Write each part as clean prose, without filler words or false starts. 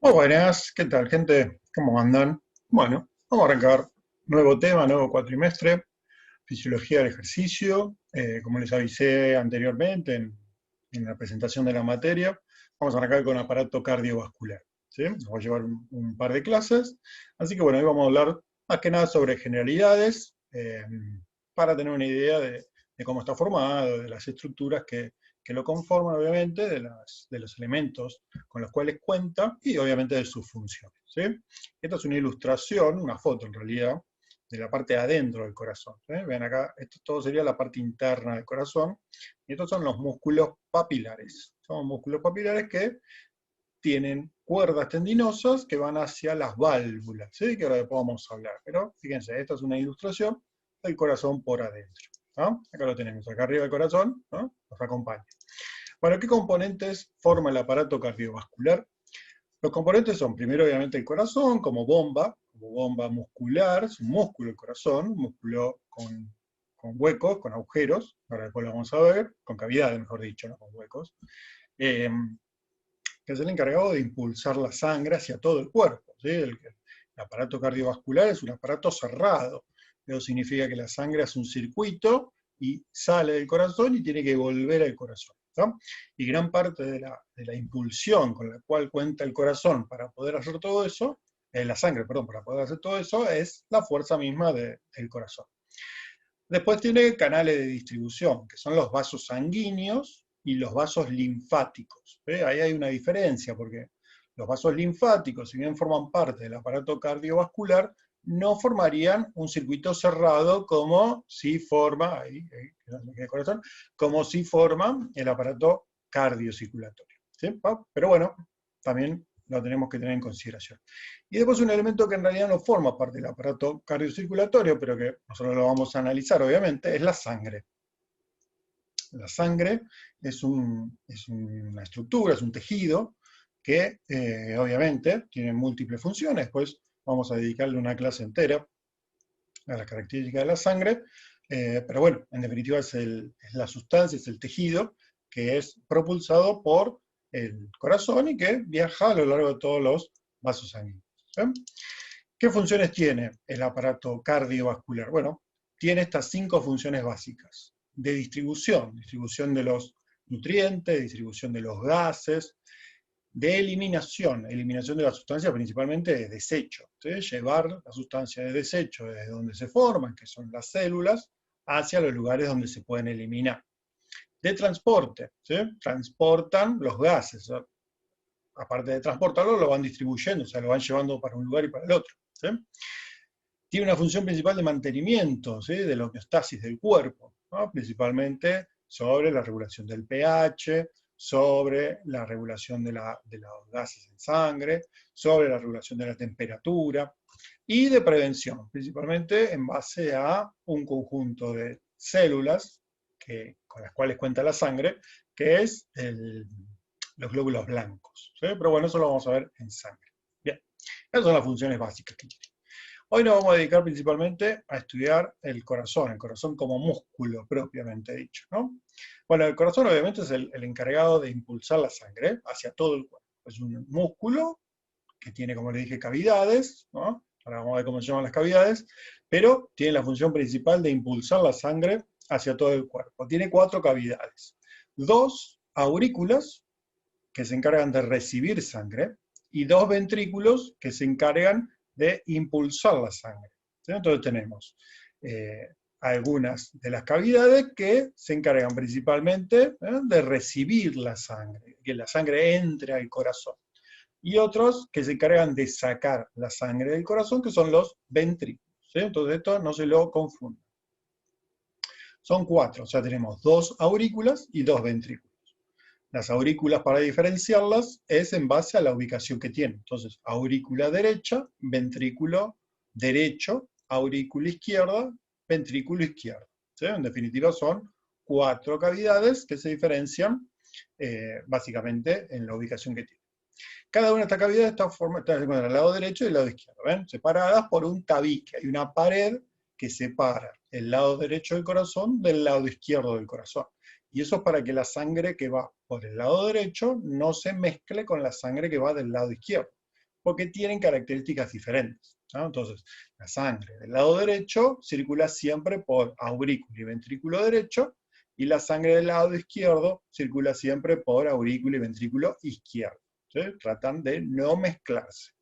Muy buenas, ¿qué tal, gente? ¿Cómo andan? Bueno, vamos a arrancar nuevo tema, nuevo cuatrimestre, fisiología del ejercicio. Como les avisé anteriormente en la presentación de la materia, vamos a arrancar con aparato cardiovascular. ¿Sí? Nos va a llevar un par de clases. Así que bueno, hoy vamos a hablar más que nada sobre generalidades, para tener una idea de cómo está formado, de las estructuras que lo conforman, obviamente, de los elementos con los cuales cuenta y obviamente de sus funciones. ¿Sí? Esta es una ilustración, una foto en realidad, de la parte de adentro del corazón. ¿Sí? Ven acá, esto todo sería la parte interna del corazón, y estos son los músculos papilares. Son músculos papilares que tienen cuerdas tendinosas que van hacia las válvulas, ¿sí? Que ahora después vamos a hablar. Pero fíjense, esta es una ilustración del corazón por adentro. ¿No? Acá lo tenemos, acá arriba del corazón, ¿no? Nos acompaña. Bueno, ¿qué componentes forma el aparato cardiovascular? Los componentes son, primero, obviamente, el corazón como bomba muscular, es un músculo el corazón, un músculo con huecos, con agujeros, ahora después lo vamos a ver, con cavidades, mejor dicho, no con huecos, eh, que es el encargado de impulsar la sangre hacia todo el cuerpo. ¿Sí? El aparato cardiovascular es un aparato cerrado, eso significa que la sangre hace un circuito y sale del corazón y tiene que volver al corazón. ¿No? Y gran parte de la impulsión con la cual cuenta el corazón para poder hacer todo eso, la sangre, perdón, para poder hacer todo eso, es la fuerza misma del corazón. Después tiene canales de distribución, que son los vasos sanguíneos y los vasos linfáticos. ¿Ve? Ahí hay una diferencia, porque los vasos linfáticos, si bien forman parte del aparato cardiovascular, no formarían un circuito cerrado como si forma, el corazón, como si forma el aparato cardiocirculatorio. ¿Sí? Pero bueno, también lo tenemos que tener en consideración. Y después un elemento que en realidad no forma parte del aparato cardiocirculatorio, pero que nosotros lo vamos a analizar obviamente, es la sangre. La sangre es una estructura, es un tejido que obviamente tiene múltiples funciones. Después vamos a dedicarle una clase entera a las características de la sangre, pero bueno, en definitiva es la sustancia, es el tejido que es propulsado por el corazón y que viaja a lo largo de todos los vasos sanguíneos. ¿Sí? ¿Qué funciones tiene el aparato cardiovascular? Bueno, tiene estas 5 funciones básicas de distribución, distribución de los nutrientes, distribución de los gases, de eliminación, eliminación de la sustancia principalmente de desecho, ¿sí? Llevar la sustancia de desecho desde donde se forman, que son las células, hacia los lugares donde se pueden eliminar. De transporte, ¿sí? Transportan los gases, ¿sí? Aparte de transportarlo, lo van distribuyendo, o sea, lo van llevando para un lugar y para el otro. ¿Sí? Tiene una función principal de mantenimiento, ¿sí? De la homeostasis del cuerpo, ¿no? Principalmente sobre la regulación del pH, sobre la regulación de los gases en sangre, sobre la regulación de la temperatura y de prevención, principalmente en base a un conjunto de células con las cuales cuenta la sangre, que es los glóbulos blancos. ¿Sí? Pero bueno, eso lo vamos a ver en sangre. Bien, esas son las funciones básicas que tiene. Hoy nos vamos a dedicar principalmente a estudiar el corazón como músculo propiamente dicho, ¿no? Bueno, el corazón obviamente es el encargado de impulsar la sangre hacia todo el cuerpo. Es un músculo que tiene, como le dije, cavidades, ¿no? Ahora vamos a ver cómo se llaman las cavidades, pero tiene la función principal de impulsar la sangre hacia todo el cuerpo. Tiene 4 cavidades. 2 aurículas, que se encargan de recibir sangre, y 2 ventrículos que se encargan de impulsar la sangre. ¿Sí? Entonces tenemos algunas de las cavidades que se encargan principalmente de recibir la sangre, que la sangre entre al corazón. Y otros que se encargan de sacar la sangre del corazón, que son los ventrículos. ¿Sí? Entonces esto no se lo confunda. Son 4, o sea, tenemos 2 aurículas y 2 ventrículos. Las aurículas, para diferenciarlas, es en base a la ubicación que tienen. Entonces, aurícula derecha, ventrículo derecho, aurícula izquierda, ventrículo izquierdo. ¿Sí? En definitiva, son 4 cavidades que se diferencian básicamente en la ubicación que tienen. Cada una de estas cavidades está en el lado derecho y el lado izquierdo, ¿ven? Separadas por un tabique. Hay una pared que separa el lado derecho del corazón del lado izquierdo del corazón. Y eso es para que la sangre que va por el lado derecho no se mezcle con la sangre que va del lado izquierdo. porque tienen características diferentes, ¿no? Entonces, la sangre del lado derecho circula siempre por aurículo y ventrículo derecho, y la sangre del lado izquierdo circula siempre por aurículo y ventrículo izquierdo. ¿Sí? Tratan de no mezclarse.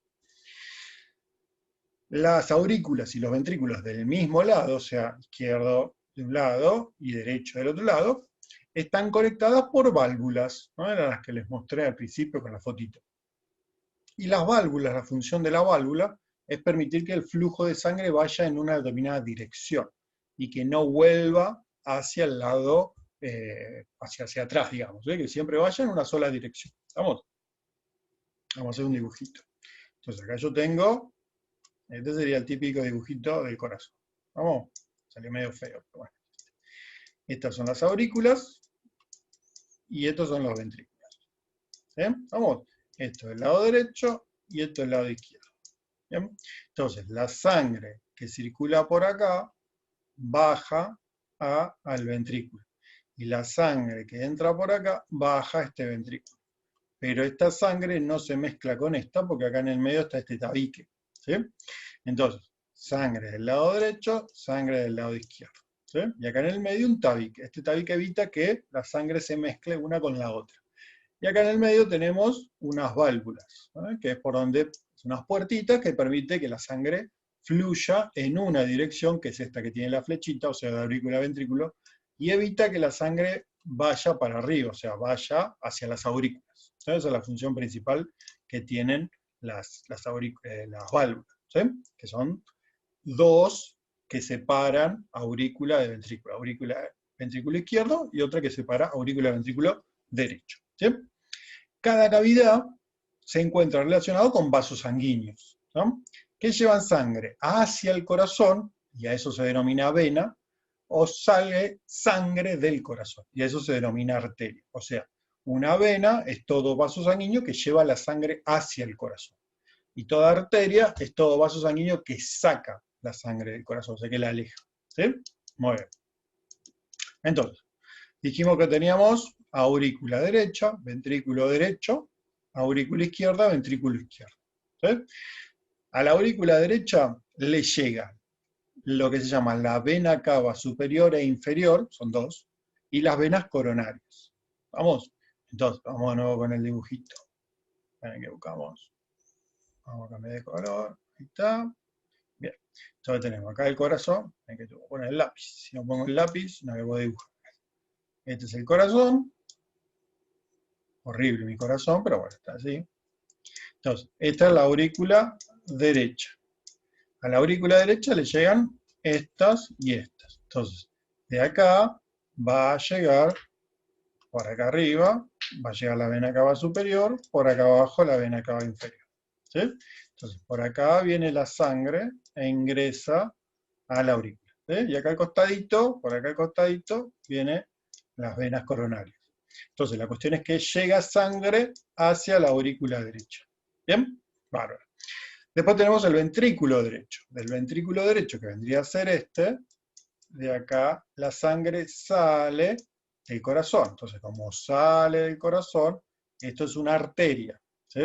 Las aurículas y los ventrículos del mismo lado, o sea, izquierdo de un lado y derecho del otro lado, están conectadas por válvulas, ¿no? Eran las que les mostré al principio con la fotito. Y las válvulas, la función de la válvula es permitir que el flujo de sangre vaya en una determinada dirección y que no vuelva hacia el lado, hacia atrás, digamos, que siempre vaya en una sola dirección. ¿Estamos? Vamos a hacer un dibujito. Entonces acá yo tengo, este sería el típico dibujito del corazón. ¿Vamos? Salió medio feo, pero bueno. Estas son las aurículas y estos son los ventrículos. ¿Bien? Vamos. Esto es el lado derecho y esto es el lado izquierdo. ¿Bien? Entonces, la sangre que circula por acá baja al ventrículo. Y la sangre que entra por acá baja a este ventrículo. Pero esta sangre no se mezcla con esta porque acá en el medio está este tabique. ¿Sí? Entonces, sangre del lado derecho, sangre del lado izquierdo. ¿Sí? Y acá en el medio un tabique. Este tabique evita que la sangre se mezcle una con la otra. Y acá en el medio tenemos unas válvulas, ¿no? Que es por donde, unas puertitas que permite que la sangre fluya en una dirección, que es esta que tiene la flechita, o sea, de aurícula a ventrículo, y evita que la sangre vaya para arriba, o sea, vaya hacia las aurículas. ¿Sí? Esa es la función principal que tienen las válvulas, ¿sí? Que son dos que separan aurícula de ventrículo. Ventrículo izquierdo y otra que separa aurícula de ventrículo derecho. ¿Sí? Cada cavidad se encuentra relacionado con vasos sanguíneos, ¿no? Que llevan sangre hacia el corazón, y a eso se denomina vena, o sale sangre del corazón, y a eso se denomina arteria. O sea, una vena es todo vaso sanguíneo que lleva la sangre hacia el corazón. Y toda arteria es todo vaso sanguíneo que saca la sangre del corazón, o sea, que la aleja. ¿Sí? Muy bien. Entonces, dijimos que teníamos aurícula derecha, ventrículo derecho, aurícula izquierda, ventrículo izquierdo. ¿Sí? A la aurícula derecha le llega lo que se llama la vena cava superior e inferior, son dos, y las venas coronarias. ¿Vamos? Entonces, vamos de nuevo con el dibujito. Esperen que buscamos. Vamos a cambiar de color. Ahí está. Bien. Entonces tenemos acá el corazón. Hay que poner el lápiz. Si no pongo el lápiz, no lo puedo dibujar. Este es el corazón. Horrible mi corazón, pero bueno, está así. Entonces, esta es la aurícula derecha. A la aurícula derecha le llegan estas y estas. Entonces, de acá va a llegar, por acá arriba, va a llegar la vena cava superior, por acá abajo la vena cava inferior. ¿Sí? Entonces, por acá viene la sangre e ingresa a la aurícula. ¿Sí? Y acá al costadito, por acá al costadito, vienen las venas coronarias. Entonces, la cuestión es que llega sangre hacia la aurícula derecha. ¿Bien? Bárbaro. Después tenemos el ventrículo derecho. Del ventrículo derecho, que vendría a ser este, de acá la sangre sale del corazón. Entonces, como sale del corazón, esto es una arteria. ¿Sí?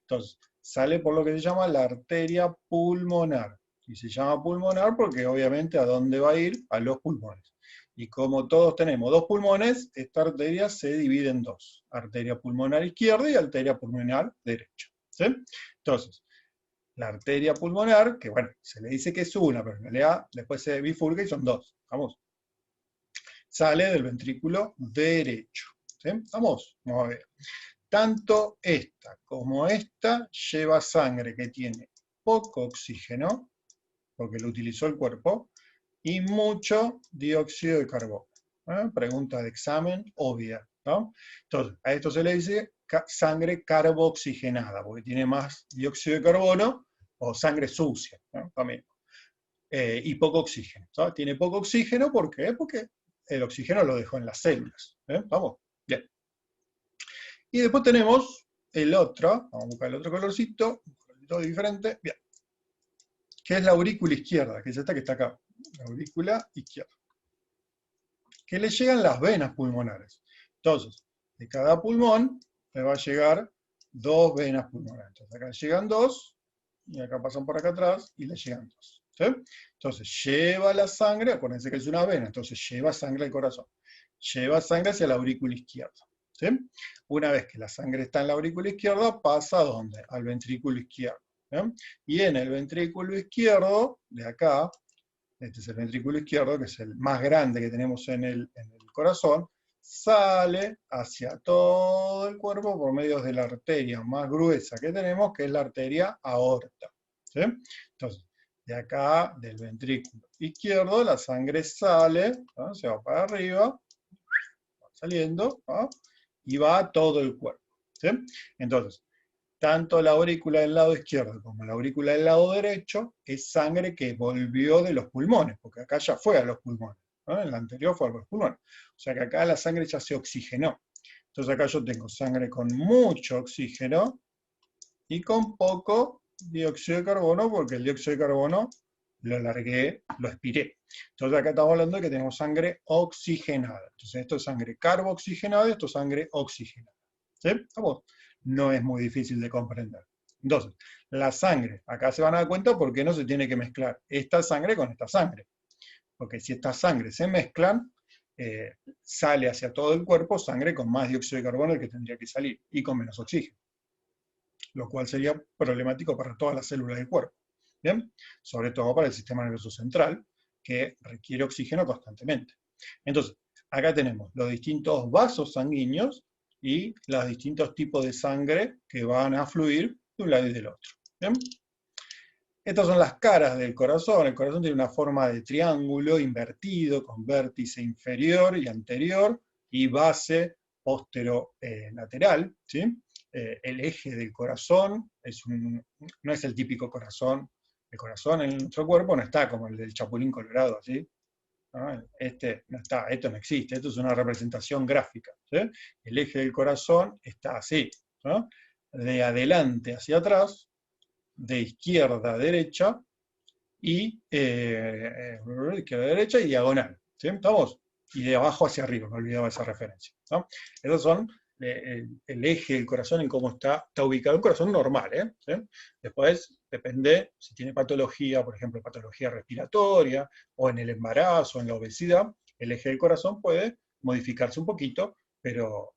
Entonces, sale por lo que se llama la arteria pulmonar. Y se llama pulmonar porque obviamente ¿a dónde va a ir? A los pulmones. Y como todos tenemos dos pulmones, esta arteria se divide en dos. Arteria pulmonar izquierda y arteria pulmonar derecha. ¿Sí? Entonces, la arteria pulmonar, que bueno, se le dice que es una, pero en realidad después se bifurca y son dos. Vamos. Sale del ventrículo derecho. ¿Sí? Vamos a ver. Tanto esta como esta lleva sangre que tiene poco oxígeno, porque lo utilizó el cuerpo, y mucho dióxido de carbono. Pregunta de examen obvia, ¿no? Entonces, a esto se le dice sangre carbooxigenada, porque tiene más dióxido de carbono o sangre sucia, ¿no? También. Y poco oxígeno. ¿Sabes? Tiene poco oxígeno, ¿por qué? Porque el oxígeno lo dejó en las células. Vamos, bien. Y después tenemos el otro, vamos a buscar el otro colorcito, un colorcito diferente, bien, que es la aurícula izquierda, que es esta que está acá, la aurícula izquierda, que le llegan las venas pulmonares. Entonces, de cada pulmón le va a llegar dos venas pulmonares. Entonces acá llegan dos, y acá pasan por acá atrás, y le llegan dos. ¿Sí? Entonces lleva la sangre, acuérdense que es una vena, entonces lleva sangre al corazón. Lleva sangre hacia la aurícula izquierda. ¿Sí? Una vez que la sangre está en la aurícula izquierda, pasa ¿a dónde? Al ventrículo izquierdo. ¿Sí? Y en el ventrículo izquierdo, de acá, este es el ventrículo izquierdo, que es el más grande que tenemos en el corazón, sale hacia todo el cuerpo por medio de la arteria más gruesa que tenemos, que es la arteria aorta. ¿Sí? Entonces, de acá, del ventrículo izquierdo, la sangre sale, ¿no? Se va para arriba, va saliendo, ¿no? Y va a todo el cuerpo. ¿Sí? Entonces, tanto la aurícula del lado izquierdo como la aurícula del lado derecho es sangre que volvió de los pulmones, porque acá ya fue a los pulmones, ¿no? En la anterior fue a los pulmones. O sea que acá la sangre ya se oxigenó. Entonces acá yo tengo sangre con mucho oxígeno y con poco dióxido de carbono, porque el dióxido de carbono lo largué, lo expiré. Entonces acá estamos hablando de que tenemos sangre oxigenada. Entonces esto es sangre carbooxigenada y esto es sangre oxigenada. ¿Sí? ¿Estamos? No es muy difícil de comprender. Entonces, la sangre, acá se van a dar cuenta por qué no se tiene que mezclar esta sangre con esta sangre. Porque si estas sangres se mezclan, sale hacia todo el cuerpo sangre con más dióxido de carbono del que tendría que salir y con menos oxígeno, lo cual sería problemático para todas las células del cuerpo. ¿Bien? Sobre todo para el sistema nervioso central, que requiere oxígeno constantemente. Entonces, acá tenemos los distintos vasos sanguíneos y los distintos tipos de sangre que van a fluir de un lado y del otro. ¿Bien? Estas son las caras del corazón. El corazón tiene una forma de triángulo invertido, con vértice inferior y anterior, y base postero-lateral. ¿Sí? El eje del corazón no es el típico corazón. El corazón en nuestro cuerpo no está como el del Chapulín Colorado, ¿sí? ¿No? Este no está, esto no existe, esto es una representación gráfica. ¿Sí? El eje del corazón está así, ¿no? De adelante hacia atrás, de izquierda a derecha, y izquierda a derecha y diagonal. ¿Sí? ¿Estamos? Y de abajo hacia arriba, me olvidaba esa referencia. ¿No? Esos son el eje del corazón en cómo está ubicado un corazón normal. ¿Sí? Después depende si tiene patología, por ejemplo, patología respiratoria, o en el embarazo, en la obesidad, el eje del corazón puede modificarse un poquito, pero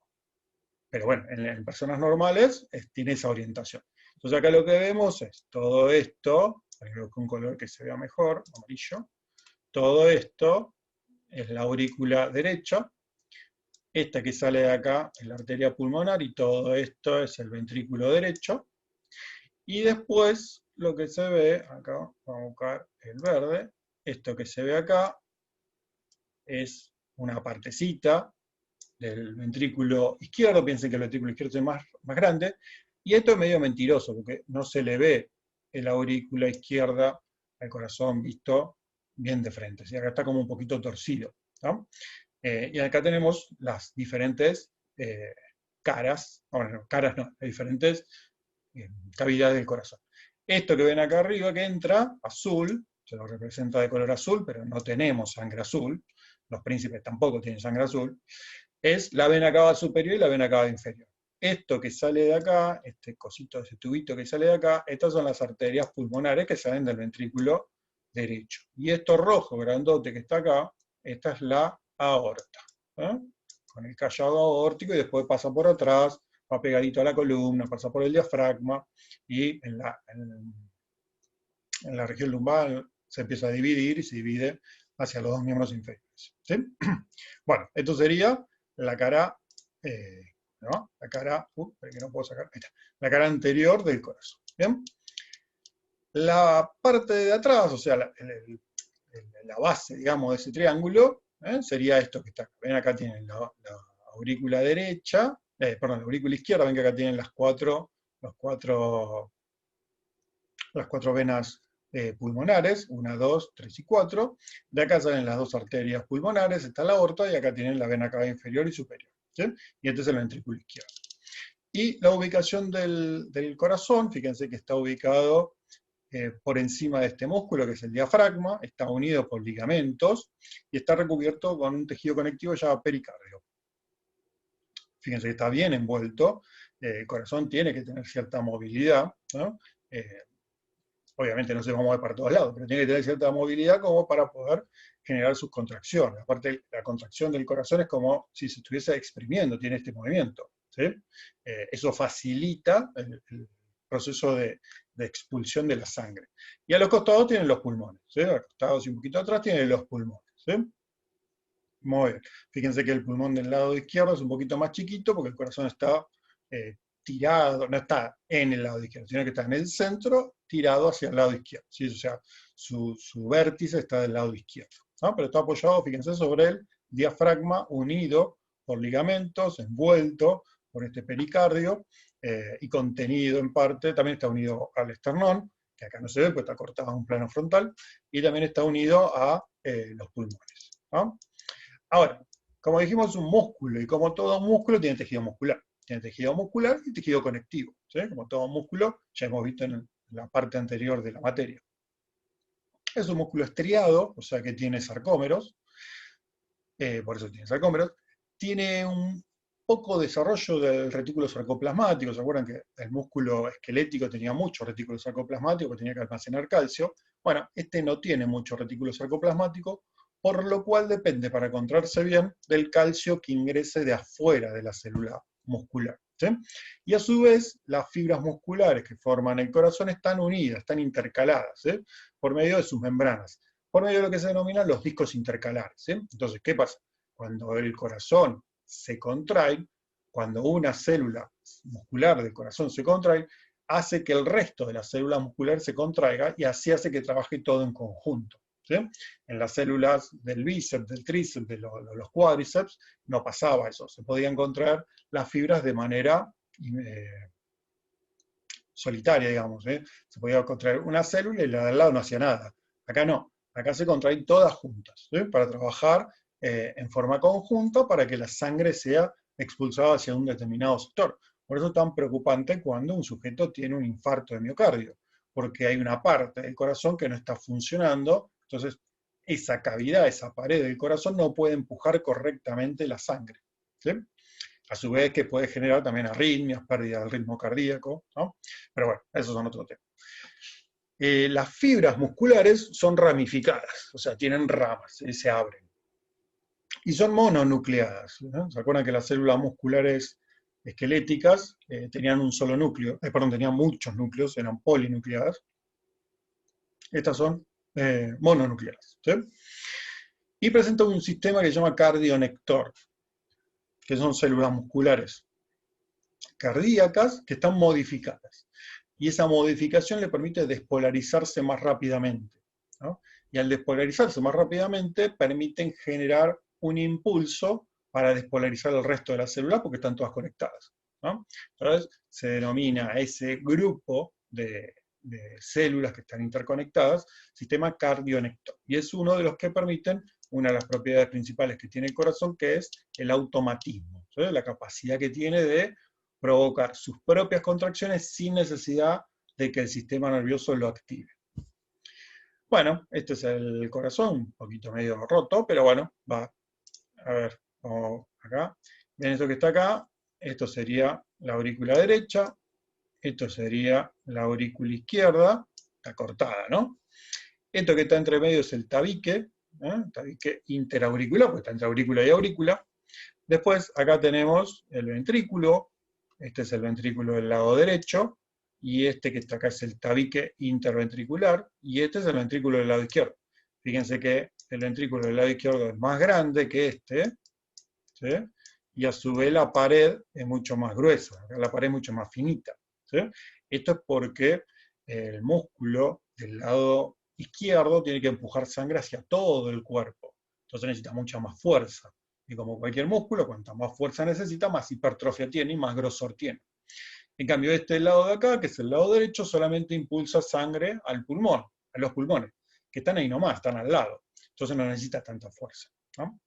bueno, en personas normales tiene esa orientación. Entonces acá lo que vemos es todo esto, con un color que se vea mejor, amarillo, todo esto es la aurícula derecha, esta que sale de acá es la arteria pulmonar y todo esto es el ventrículo derecho, y después lo que se ve, acá vamos a buscar el verde, esto que se ve acá es una partecita del ventrículo izquierdo, piensen que el ventrículo izquierdo es más grande, y esto es medio mentiroso, porque no se le ve el aurícula izquierda al corazón visto bien de frente, ¿sí? Acá está como un poquito torcido, ¿no? Y acá tenemos las diferentes caras, bueno, caras no, las diferentes cavidades del corazón. Esto que ven acá arriba que entra, azul, se lo representa de color azul, pero no tenemos sangre azul, los príncipes tampoco tienen sangre azul, es la vena cava superior y la vena cava inferior. Esto que sale de acá, este cosito, ese tubito que sale de acá, estas son las arterias pulmonares que salen del ventrículo derecho. Y esto rojo, grandote que está acá, esta es la aorta, ¿eh? Con el callado aórtico y después pasa por atrás, va pegadito a la columna, pasa por el diafragma y en la región lumbar se empieza a dividir y se divide hacia los dos miembros inferiores. ¿Sí? Bueno, esto sería la cara, ¿no? La cara, que no puedo sacar, ahí está, la cara anterior del corazón. ¿Bien? La parte de atrás, o sea, la base, digamos, de ese triángulo, sería esto que está acá. Ven, acá tienen la aurícula derecha, perdón, la aurícula izquierda, ven que acá tienen las cuatro venas pulmonares, 1, 2, 3 y 4. De acá salen las dos arterias pulmonares, está la aorta, y acá tienen la vena cava inferior y superior. ¿Sí? Y este es el ventrículo izquierdo. Y la ubicación del corazón, fíjense que está ubicado por encima de este músculo, que es el diafragma, está unido por ligamentos, y está recubierto con un tejido conectivo llamado pericardio. Fíjense que está bien envuelto, el corazón tiene que tener cierta movilidad, ¿no? Obviamente no se va a mover para todos lados, pero tiene que tener cierta movilidad como para poder generar sus contracciones. Aparte, la contracción del corazón es como si se estuviese exprimiendo, tiene este movimiento, ¿sí? Eso facilita el proceso de expulsión de la sangre. Y a los costados tienen los pulmones, ¿sí? A los costados y un poquito atrás tienen los pulmones, ¿sí? Muy bien. Fíjense que el pulmón del lado izquierdo es un poquito más chiquito porque el corazón está tirado, no está en el lado izquierdo, sino que está en el centro, tirado hacia el lado izquierdo, ¿sí? O sea, su vértice está del lado izquierdo, ¿no? Pero está apoyado, fíjense, sobre el diafragma, unido por ligamentos, envuelto por este pericardio, y contenido en parte, también está unido al esternón, que acá no se ve, pues está cortado en un plano frontal, y también está unido a los pulmones, ¿no? Ahora, como dijimos, un músculo, y como todo músculo tiene tejido muscular. Tiene tejido muscular y tejido conectivo, ¿sí? Como todo músculo, ya hemos visto en la parte anterior de la materia. Es un músculo estriado, o sea que tiene sarcómeros, por eso tiene sarcómeros. Tiene un poco desarrollo del retículo sarcoplasmático. ¿Se acuerdan que el músculo esquelético tenía mucho retículo sarcoplasmático, que tenía que almacenar calcio? Bueno, este no tiene mucho retículo sarcoplasmático, por lo cual depende, para encontrarse bien, del calcio que ingrese de afuera de la célula muscular, ¿sí? Y a su vez, las fibras musculares que forman el corazón están unidas, están intercaladas, ¿sí? Por medio de sus membranas, por medio de lo que se denominan los discos intercalares, ¿sí? Entonces, ¿qué pasa? Cuando el corazón se contrae, cuando una célula muscular del corazón se contrae, hace que el resto de la célula muscular se contraiga y así hace que trabaje todo en conjunto, ¿sí? En las células del bíceps, del tríceps, de los cuádriceps, no pasaba eso. Se podían contraer las fibras de manera solitaria, digamos, ¿eh? Se podía contraer una célula y la de al lado no hacía nada. Acá no. Acá se contraen todas juntas, ¿sí? Para trabajar en forma conjunta para que la sangre sea expulsada hacia un determinado sector. Por eso es tan preocupante cuando un sujeto tiene un infarto de miocardio, porque hay una parte del corazón que no está funcionando, entonces esa cavidad, esa pared del corazón no puede empujar correctamente la sangre, ¿sí? A su vez que puede generar también arritmias, pérdida del ritmo cardíaco, ¿no? Pero bueno, esos son otros temas. Las fibras musculares son ramificadas, o sea, tienen ramas, se abren. Y son mononucleadas, ¿no? ¿Se acuerdan que las células musculares esqueléticas tenían un solo núcleo? Perdón, tenían muchos núcleos, eran polinucleadas. Estas son mononucleadas, ¿sí? Y presentan un sistema que se llama cardionector, que son células musculares cardíacas que están modificadas. Y esa modificación le permite despolarizarse más rápidamente, ¿no? Y al despolarizarse más rápidamente permiten generar un impulso para despolarizar el resto de las células porque están todas conectadas, ¿no? Entonces se denomina ese grupo de células que están interconectadas sistema cardionector. Y es uno de los que permiten una de las propiedades principales que tiene el corazón, que es el automatismo, ¿sí? La capacidad que tiene de provocar sus propias contracciones sin necesidad de que el sistema nervioso lo active. Bueno, este es el corazón, un poquito medio roto, pero bueno, va. A ver, acá. Ven esto que está acá, esto sería la aurícula derecha, esto sería la aurícula izquierda, está cortada, ¿no? Esto que está entre medio es el tabique, tabique interauricular, porque está entre aurícula y aurícula. Después, acá tenemos el ventrículo, este es el ventrículo del lado derecho, y este que está acá es el tabique interventricular, y este es el ventrículo del lado izquierdo. Fíjense que el ventrículo del lado izquierdo es más grande que este, ¿sí? Y a su vez la pared es mucho más gruesa, la pared es mucho más finita, ¿sí? Esto es porque el músculo del lado izquierdo tiene que empujar sangre hacia todo el cuerpo, entonces necesita mucha más fuerza. Y como cualquier músculo, cuanta más fuerza necesita, más hipertrofia tiene y más grosor tiene. En cambio, este lado de acá, que es el lado derecho, solamente impulsa sangre al pulmón, a los pulmones, que están ahí nomás, están al lado. Entonces no necesita tanta fuerza, ¿no?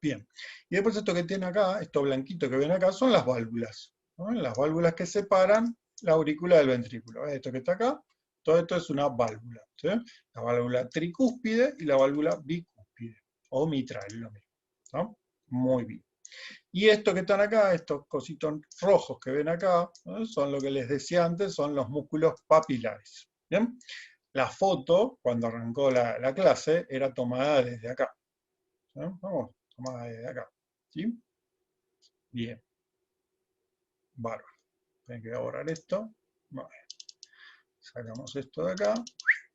Bien. Y después esto que tiene acá, esto blanquito que ven acá, son las válvulas, ¿no? Las válvulas que separan la aurícula del ventrículo. Esto que está acá, todo esto es una válvula, ¿sí? La válvula tricúspide y la válvula bicúspide, o mitral, lo mismo, ¿no? Muy bien. Y estos que están acá, estos cositos rojos que ven acá, ¿no? Son lo que les decía antes, son los músculos papilares. ¿Bien? La foto, cuando arrancó la clase, era tomada desde acá. ¿No? Vamos, tomada desde acá. ¿Sí? Bien. Bárbaro. Hay que borrar esto. Vale. Sacamos esto de acá.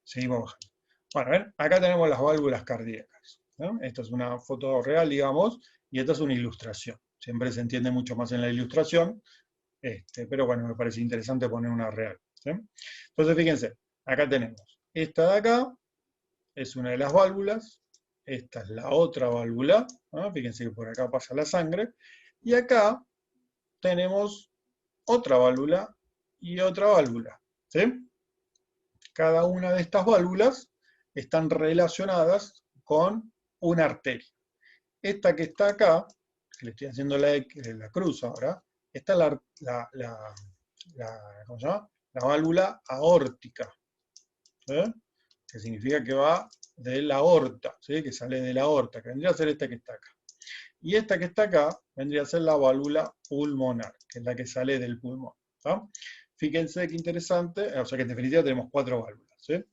Seguimos bajando. Bueno, ven, acá tenemos las válvulas cardíacas, ¿no? Esta es una foto real, digamos, y esta es una ilustración. Siempre se entiende mucho más en la ilustración, pero bueno, me parece interesante poner una real. ¿Sí? Entonces, fíjense, acá tenemos esta de acá, es una de las válvulas, esta es la otra válvula, ¿no? Fíjense que por acá pasa la sangre, y acá tenemos otra válvula y otra válvula. ¿Sí? Cada una de estas válvulas están relacionadas con una arteria. Esta que está acá, que le estoy haciendo la cruz ahora, esta es ¿cómo se llama? La válvula aórtica, ¿sí? Que significa que va de la aorta, ¿sí? Que sale de la aorta, que vendría a ser esta que está acá. Y esta que está acá vendría a ser la válvula pulmonar, que es la que sale del pulmón. ¿Sí? Fíjense qué interesante, o sea que en definitiva tenemos 4 válvulas. ¿Sí?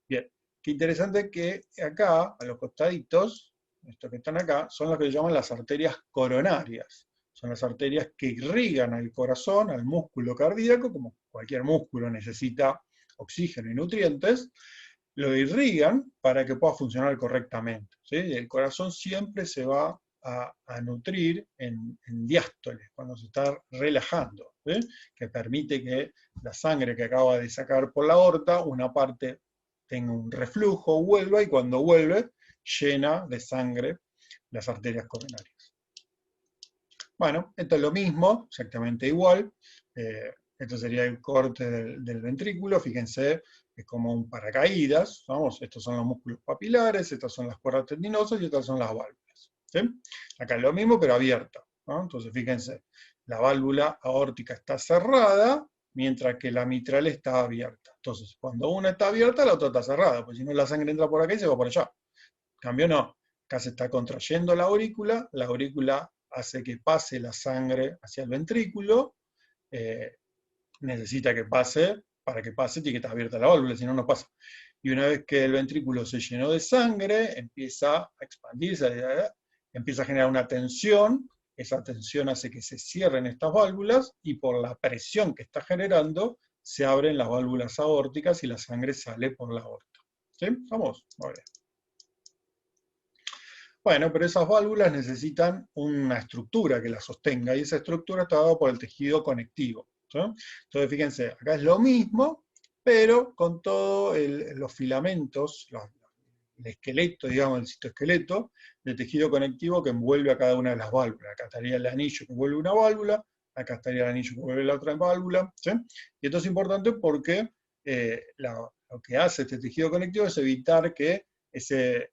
Bien, qué interesante que acá, a los costaditos, estos que están acá, son las que se llaman las arterias coronarias. Son las arterias que irrigan al corazón, al músculo cardíaco, como cualquier músculo necesita oxígeno y nutrientes, lo irrigan para que pueda funcionar correctamente. ¿Sí? El corazón siempre se va a nutrir en diástoles, cuando se está relajando, ¿sí? Que permite que la sangre que acaba de sacar por la aorta, una parte tenga un reflujo, vuelva, y cuando vuelve, llena de sangre las arterias coronarias. Bueno, esto es lo mismo, exactamente igual. Esto sería el corte del ventrículo, fíjense, es como un paracaídas, vamos, estos son los músculos papilares, estas son las cuerdas tendinosas y estas son las válvulas. ¿Sí? Acá es lo mismo, pero abierta, ¿no? Entonces, fíjense, la válvula aórtica está cerrada, mientras que la mitral está abierta. Entonces, cuando una está abierta, la otra está cerrada, porque si no la sangre entra por acá y se va por allá. En cambio, no. Acá se está contrayendo la aurícula hace que pase la sangre hacia el ventrículo, eh, necesita que pase, para que pase tiene que estar abierta la válvula, si no, no pasa. Y una vez que el ventrículo se llenó de sangre, empieza a expandirse, empieza a generar una tensión, esa tensión hace que se cierren estas válvulas y por la presión que está generando, se abren las válvulas aórticas y la sangre sale por la aorta. ¿Sí? ¿Vamos? Muy bien. Bueno, pero esas válvulas necesitan una estructura que las sostenga, y esa estructura está dada por el tejido conectivo. ¿Sí? Entonces, fíjense, acá es lo mismo, pero con todos los filamentos, el esqueleto, digamos, el citoesqueleto de tejido conectivo que envuelve a cada una de las válvulas. Acá estaría el anillo que envuelve una válvula, acá estaría el anillo que envuelve la otra válvula. ¿Sí? Y esto es importante porque lo que hace este tejido conectivo es evitar que esa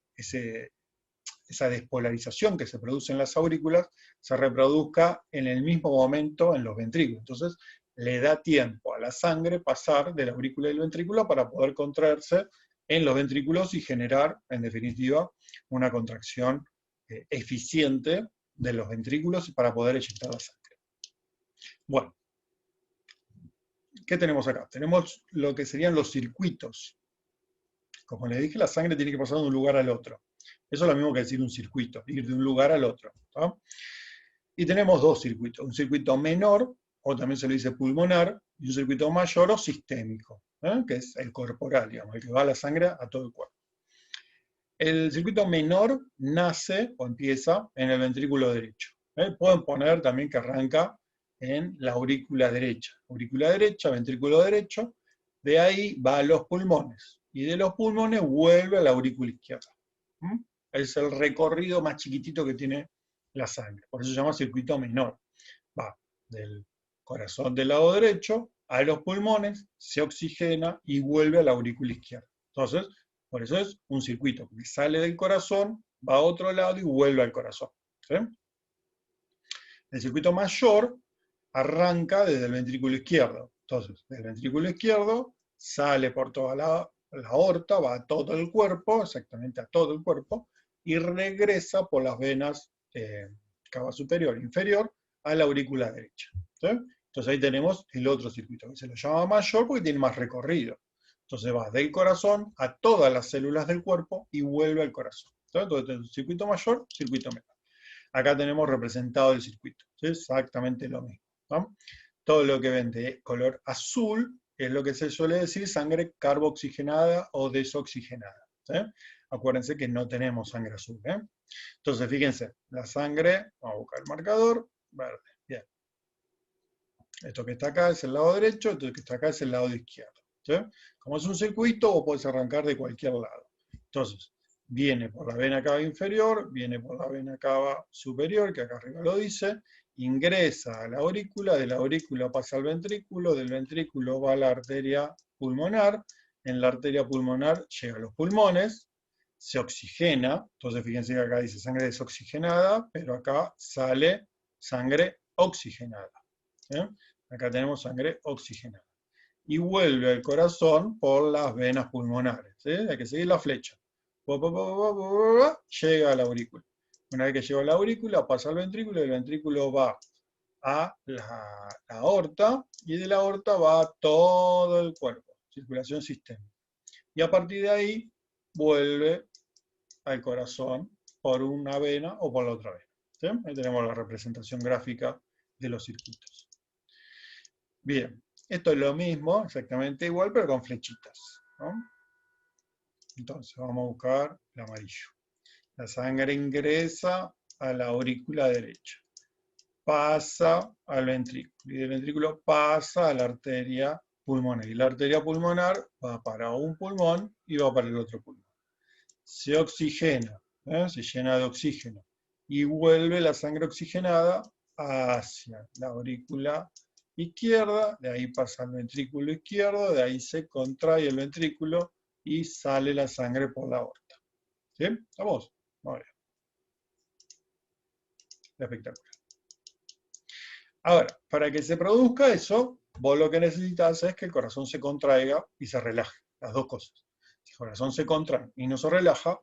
despolarización que se produce en las aurículas se reproduzca en el mismo momento en los ventrículos. Entonces, le da tiempo a la sangre pasar de la aurícula y el ventrículo para poder contraerse en los ventrículos y generar, en definitiva, una contracción eficiente de los ventrículos para poder eyectar la sangre. Bueno, ¿qué tenemos acá? Tenemos lo que serían los circuitos. Como les dije, la sangre tiene que pasar de un lugar al otro. Eso es lo mismo que decir un circuito, ir de un lugar al otro. ¿No? Y tenemos 2 circuitos, un circuito menor, o también se le dice pulmonar, y un circuito mayor o sistémico, que es el corporal, digamos, el que va la sangre a todo el cuerpo. El circuito menor nace o empieza en el ventrículo derecho. Pueden poner también que arranca en la aurícula derecha, ventrículo derecho, de ahí va a los pulmones, y de los pulmones vuelve a la aurícula izquierda. Es el recorrido más chiquitito que tiene la sangre, por eso se llama circuito menor. Va del corazón del lado derecho a los pulmones, se oxigena y vuelve a la aurícula izquierda. Entonces, por eso es un circuito que sale del corazón, va a otro lado y vuelve al corazón. ¿Sí? El circuito mayor arranca desde el ventrículo izquierdo. Entonces, del ventrículo izquierdo sale por toda la aorta, va a todo el cuerpo, exactamente a todo el cuerpo, y regresa por las venas cava superior, inferior, a la aurícula derecha. ¿Sí? Entonces ahí tenemos el otro circuito, que se lo llama mayor porque tiene más recorrido. Entonces va del corazón a todas las células del cuerpo y vuelve al corazón. ¿Sí? Entonces tenemos circuito mayor, circuito menor. Acá tenemos representado el circuito. ¿Sí? Exactamente lo mismo. ¿No? Todo lo que ven de color azul es lo que se suele decir sangre carbooxigenada o desoxigenada. ¿Sí? Acuérdense que no tenemos sangre azul. ¿eh? Entonces, fíjense, la sangre, vamos a buscar el marcador, verde. Bien. Esto que está acá es el lado derecho, esto que está acá es el lado izquierdo. ¿Sí? Como es un circuito, vos podés arrancar de cualquier lado. Entonces, viene por la vena cava inferior, viene por la vena cava superior, que acá arriba lo dice, ingresa a la aurícula, de la aurícula pasa al ventrículo, del ventrículo va a la arteria pulmonar, en la arteria pulmonar llega a los pulmones, se oxigena, entonces fíjense que acá dice sangre desoxigenada, pero acá sale sangre oxigenada. ¿Eh? Acá tenemos sangre oxigenada. Y vuelve al corazón por las venas pulmonares. ¿Sí? Hay que seguir la flecha. Llega a la aurícula. Una vez que llega a la aurícula, pasa al ventrículo, y el ventrículo va a la aorta, y de la aorta va a todo el cuerpo. Circulación sistémica. Y a partir de ahí, vuelve al corazón por una vena o por la otra vena. ¿Sí? Ahí tenemos la representación gráfica de los circuitos. Bien, esto es lo mismo, exactamente igual, pero con flechitas. ¿No? Entonces vamos a buscar el amarillo. La sangre ingresa a la aurícula derecha, pasa al ventrículo, y del ventrículo pasa a la arteria pulmonar. Y la arteria pulmonar va para un pulmón y va para el otro pulmón. Se oxigena, se llena de oxígeno, y vuelve la sangre oxigenada hacia la aurícula izquierda, de ahí pasa al ventrículo izquierdo, de ahí se contrae el ventrículo y sale la sangre por la aorta. ¿Sí? ¿Estamos? Muy bien. Espectacular. Ahora, para que se produzca eso, vos lo que necesitas es que el corazón se contraiga y se relaje, las dos cosas. Si el corazón se contrae y no se relaja,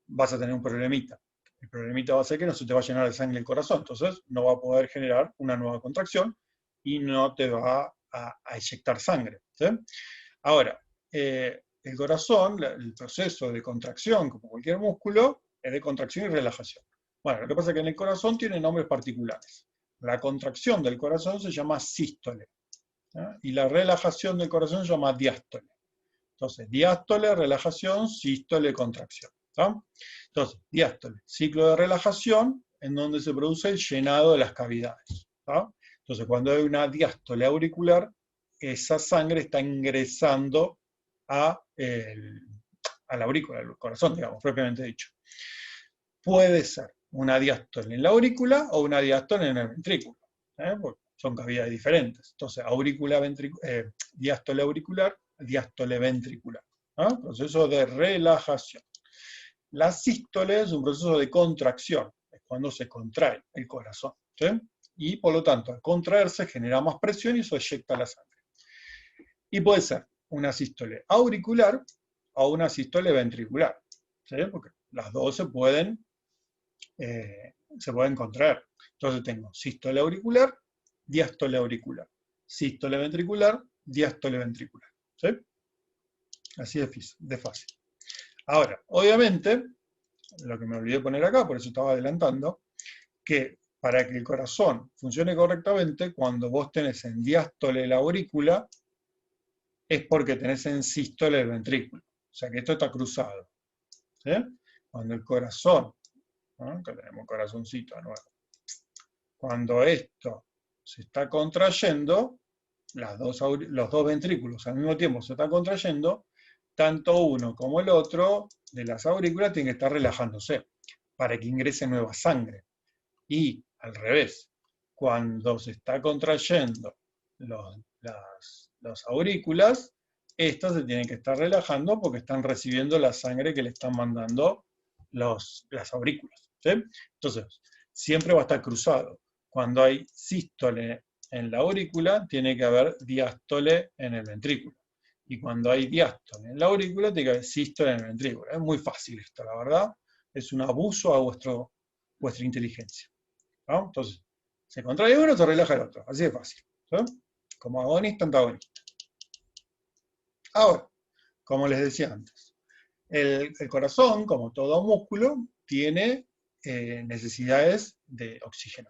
vas a tener un problemita. El problemita va a ser que no se te va a llenar de sangre el corazón, entonces no va a poder generar una nueva contracción y no te va a eyectar sangre. ¿Sí? Ahora, el corazón, el proceso de contracción, como cualquier músculo, es de contracción y relajación. Bueno, lo que pasa es que en el corazón tiene nombres particulares. La contracción del corazón se llama sístole, ¿sí? Y la relajación del corazón se llama diástole. Entonces, diástole, relajación, sístole, contracción. ¿Sí? Entonces, diástole, ciclo de relajación, en donde se produce el llenado de las cavidades. ¿Sí? Entonces, cuando hay una diástole auricular, esa sangre está ingresando a la aurícula, al corazón, digamos, propiamente dicho. Puede ser una diástole en la aurícula o una diástole en el ventrículo, porque son cavidades diferentes. Entonces, diástole auricular, diástole ventricular. Proceso de relajación. La sístole es un proceso de contracción, es cuando se contrae el corazón. ¿Sí? Y por lo tanto, al contraerse genera más presión y eso eyecta la sangre. Y puede ser una sístole auricular o una sístole ventricular, ¿sí? Porque las dos se pueden contraer. Entonces tengo sístole auricular, diástole auricular, sístole ventricular, diástole ventricular. ¿Sí? Así de fácil. Ahora, obviamente, lo que me olvidé poner acá, por eso estaba adelantando, que para que el corazón funcione correctamente, cuando vos tenés en diástole la aurícula, es porque tenés en sístole el ventrículo. O sea que esto está cruzado. ¿Sí? Cuando el corazón, ¿no? Acá tenemos un corazoncito nuevo. Cuando esto se está contrayendo, los dos ventrículos al mismo tiempo se están contrayendo, tanto uno como el otro de las aurículas tienen que estar relajándose para que ingrese nueva sangre. Y al revés, cuando se está contrayendo las aurículas, estas se tienen que estar relajando porque están recibiendo la sangre que le están mandando las aurículas. ¿Sí? Entonces, siempre va a estar cruzado. Cuando hay sístole en la aurícula, tiene que haber diástole en el ventrículo. Y cuando hay diástole en la aurícula, tiene que haber sístole en el ventrículo. Es muy fácil esto, la verdad. Es un abuso a vuestra inteligencia. ¿no? Entonces, se contrae uno, se relaja el otro. Así de fácil. ¿Sí? Como agonista, antagonista. Ahora, como les decía antes, el corazón, como todo músculo, tiene necesidades de oxígeno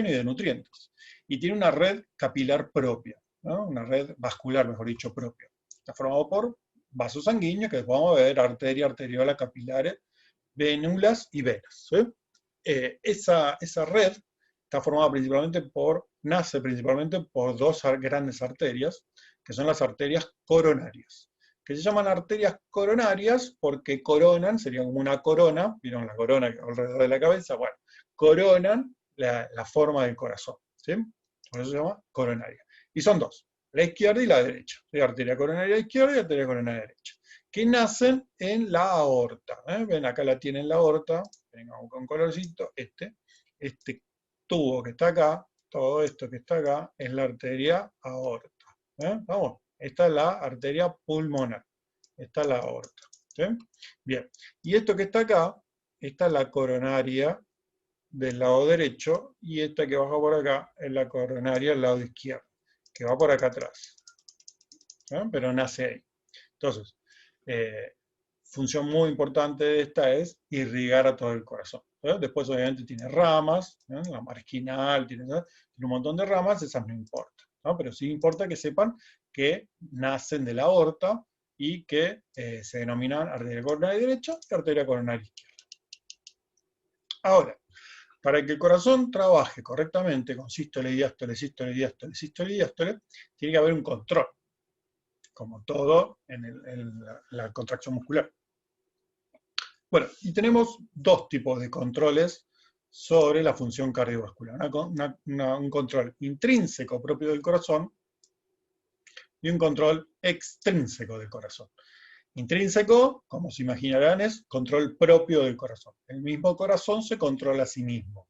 y de nutrientes. Y tiene una red capilar propia, ¿no? Una red vascular, mejor dicho, propia. Está formado por vasos sanguíneos, que podemos ver, arteria, arteriola, capilares, vénulas y venas. ¿Sí? Esa red está formada nace principalmente por dos grandes arterias, que son las arterias coronarias, que se llaman arterias coronarias porque coronan, sería como una corona, ¿vieron la corona alrededor de la cabeza? Bueno, coronan la forma del corazón, ¿sí? Por eso se llama coronaria. Y son dos, la izquierda y la derecha, ¿sí? Arteria coronaria izquierda y arteria coronaria derecha, que nacen en la aorta. Ven, acá la tienen la aorta, vengamos con colorcito, este tubo que está acá, todo esto que está acá, es la arteria aorta. Vamos, esta es la arteria pulmonar, esta es la aorta. ¿Sí? Bien, y esto que está acá, esta es la coronaria del lado derecho, y esta que baja por acá es la coronaria del lado izquierdo, que va por acá atrás. Pero nace ahí. Entonces, función muy importante de esta es irrigar a todo el corazón. Después obviamente tiene ramas, la marginal, tiene un montón de ramas, esas no importan, pero sí importa que sepan que nacen de la aorta y que se denominan arteria coronaria derecha y arteria coronaria izquierda. Ahora, para que el corazón trabaje correctamente con sístole, diástole, sístole, diástole, sístole y diástole, tiene que haber un control, como todo en la contracción muscular. Bueno, y tenemos dos tipos de controles sobre la función cardiovascular. Un control intrínseco propio del corazón y un control extrínseco del corazón. Intrínseco, como se imaginarán, es control propio del corazón. El mismo corazón se controla a sí mismo.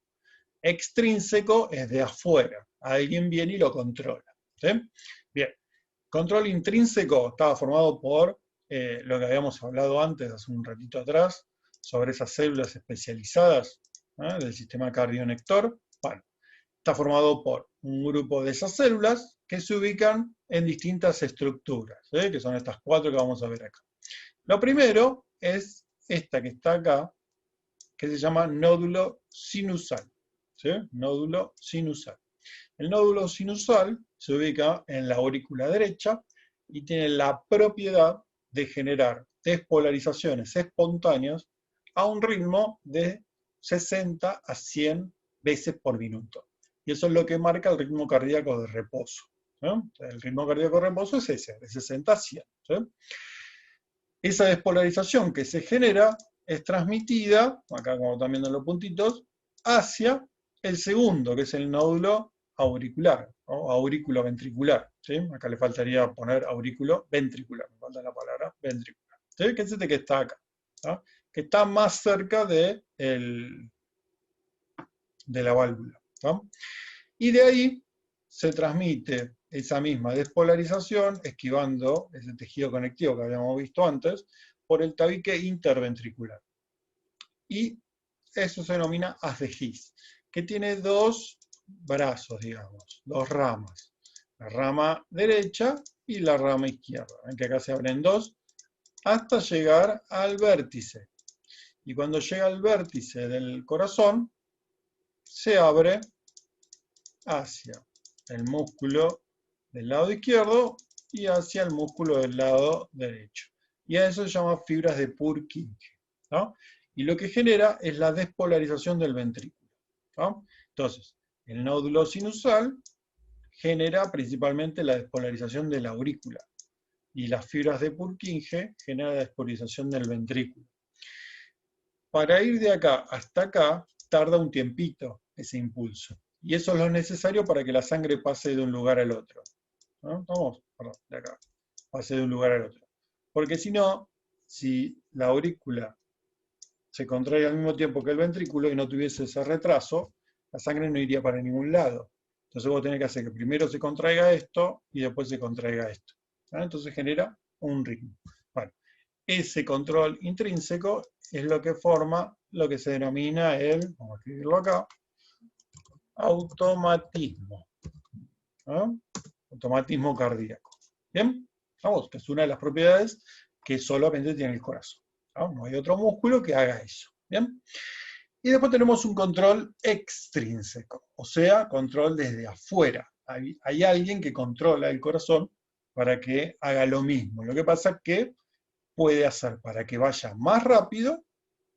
Extrínseco es de afuera. Alguien viene y lo controla. ¿Sí? Bien. Control intrínseco estaba formado por lo que habíamos hablado antes, hace un ratito atrás, sobre esas células especializadas del sistema cardionector. Bueno, está formado por un grupo de esas células que se ubican en distintas estructuras, que son estas cuatro que vamos a ver acá. Lo primero es esta que está acá, que se llama nódulo sinusal. ¿Sí? Nódulo sinusal. El nódulo sinusal se ubica en la aurícula derecha y tiene la propiedad de generar despolarizaciones espontáneas a un ritmo de 60 a 100 veces por minuto. Y eso es lo que marca el ritmo cardíaco de reposo. ¿No? El ritmo cardíaco de reposo es ese, de 60 a 100. ¿Sí? Esa despolarización que se genera es transmitida, acá como están viendo los puntitos, hacia el segundo, que es el nódulo auricular, o aurículo ventricular. ¿Sí? Acá le faltaría poner aurículo ventricular, me falta la palabra ventricular. ¿Sí? Que es este que está acá, ¿no? Que está más cerca de la válvula. ¿No? Y de ahí se transmite esa misma despolarización, esquivando ese tejido conectivo que habíamos visto antes, por el tabique interventricular. Y eso se denomina haz de His, que tiene dos brazos, digamos, dos ramas. La rama derecha y la rama izquierda. Ven que acá se abren dos, hasta llegar al vértice. Y cuando llega al vértice del corazón, se abre hacia el músculo del lado izquierdo y hacia el músculo del lado derecho. Y a eso se llama fibras de Purkinje, ¿no? Y lo que genera es la despolarización del ventrículo, ¿no? Entonces, el nódulo sinusal genera principalmente la despolarización de la aurícula y las fibras de Purkinje generan la despolarización del ventrículo. Para ir de acá hasta acá tarda un tiempito ese impulso. Y eso es lo necesario para que la sangre pase de un lugar al otro. ¿No? Vamos, perdón, de acá. Pase de un lugar al otro. Porque si no, si la aurícula se contrae al mismo tiempo que el ventrículo y no tuviese ese retraso, la sangre no iría para ningún lado. Entonces vos tenés que hacer que primero se contraiga esto y después se contraiga esto. ¿No? Entonces genera un ritmo. Bueno, ese control intrínseco es lo que forma lo que se denomina vamos a escribirlo acá, automatismo. ¿No? Automatismo cardíaco. ¿Bien? Vamos, que es una de las propiedades que solamente tiene el corazón. ¿No? No hay otro músculo que haga eso. ¿Bien? Y después tenemos un control extrínseco, o sea, control desde afuera. Hay alguien que controla el corazón para que haga lo mismo. Lo que pasa es que puede hacer para que vaya más rápido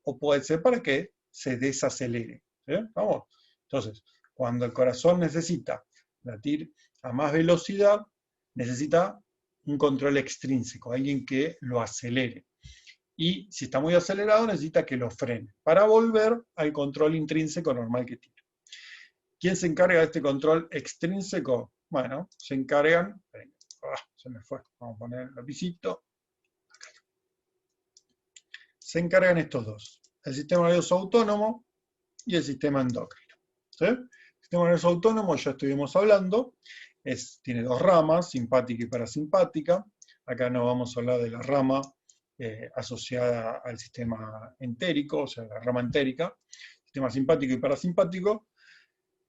o puede ser para que se desacelere. ¿Sí? ¿Vamos? Entonces, cuando el corazón necesita latir a más velocidad, necesita un control extrínseco, alguien que lo acelere. Y si está muy acelerado, necesita que lo frene, para volver al control intrínseco normal que tiene. ¿Quién se encarga de este control extrínseco? Bueno, se encargan, se me fue, vamos a poner el lapicito, se encargan estos dos, el sistema nervioso autónomo y el sistema endocrino. ¿Sí? El sistema nervioso autónomo, ya estuvimos hablando, tiene dos ramas, simpática y parasimpática. Acá no vamos a hablar de la rama asociada al sistema entérico, o sea, la rama entérica, sistema simpático y parasimpático,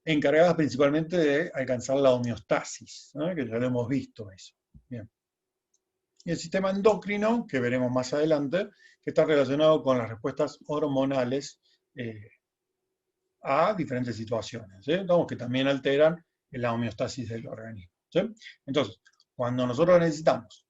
encargadas principalmente de alcanzar la homeostasis, ¿no? Que ya lo hemos visto eso. Bien. Y el sistema endocrino, que veremos más adelante, que está relacionado con las respuestas hormonales a diferentes situaciones, ¿sí? Digamos que también alteran la homeostasis del organismo. ¿Sí? Entonces, cuando nosotros estamos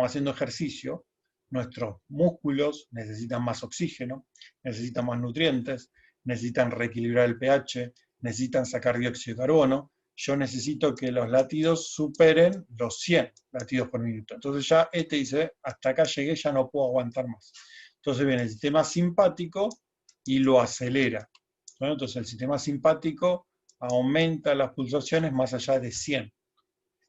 haciendo ejercicio, nuestros músculos necesitan más oxígeno, necesitan más nutrientes, necesitan reequilibrar el pH, necesitan sacar dióxido de carbono. Yo necesito que los latidos superen los 100 latidos por minuto. Entonces ya dice, hasta acá llegué, ya no puedo aguantar más. Entonces viene el sistema simpático y lo acelera. ¿No? Entonces el sistema simpático aumenta las pulsaciones más allá de 100.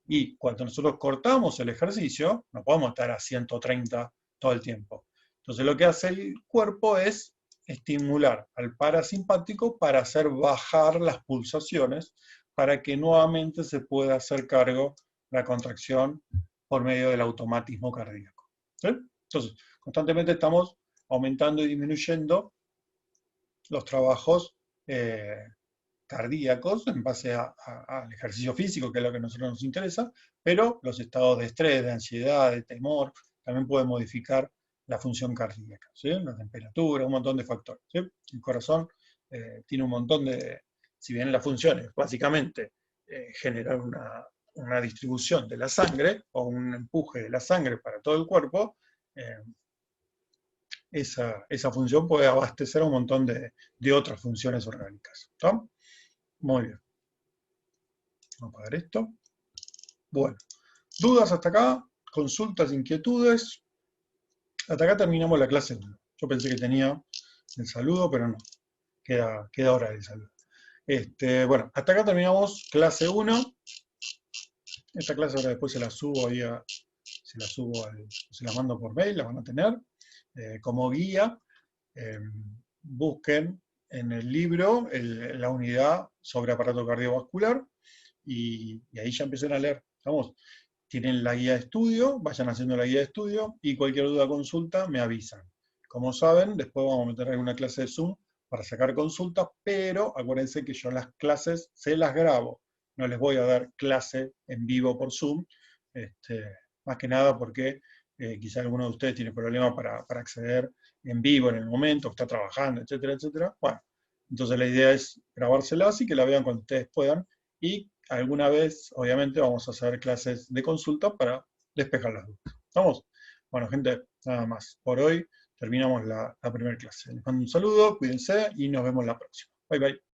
Y cuando nosotros cortamos el ejercicio, no podemos estar a 130 todo el tiempo. Entonces lo que hace el cuerpo es estimular al parasimpático para hacer bajar las pulsaciones, para que nuevamente se pueda hacer cargo la contracción por medio del automatismo cardíaco. ¿Sí? Entonces, constantemente estamos aumentando y disminuyendo los trabajos cardíacos en base al ejercicio físico, que es lo que a nosotros nos interesa, pero los estados de estrés, de ansiedad, de temor, también pueden modificar la función cardíaca, ¿sí? La temperatura, un montón de factores. ¿Sí? El corazón tiene un montón de, si bien las funciones, básicamente generar una distribución de la sangre o un empuje de la sangre para todo el cuerpo, esa función puede abastecer a un montón de otras funciones orgánicas. ¿Está? Muy bien. Vamos a apagar esto. Bueno, ¿dudas hasta acá? ¿Consultas, inquietudes? Hasta acá terminamos la clase 1. Yo pensé que tenía el saludo, pero no. Queda hora del saludo. Bueno, hasta acá terminamos clase 1. Esta clase ahora después se la subo ahí se la mando por mail, la van a tener como guía. Busquen en el libro la unidad sobre aparato cardiovascular y ahí ya empiecen a leer. ¿Estamos? Tienen la guía de estudio, vayan haciendo la guía de estudio y cualquier duda o consulta me avisan. Como saben, después vamos a meter alguna clase de Zoom para sacar consultas, pero acuérdense que yo las clases se las grabo. No les voy a dar clase en vivo por Zoom, más que nada porque quizá alguno de ustedes tiene problemas para acceder en vivo en el momento, está trabajando, etcétera, etcétera. Bueno, entonces la idea es grabárselas y que la vean cuando ustedes puedan. Y alguna vez, obviamente, vamos a hacer clases de consulta para despejar las dudas. ¿Vamos? Bueno, gente, nada más. Por hoy terminamos la primera clase. Les mando un saludo, cuídense y nos vemos la próxima. Bye, bye.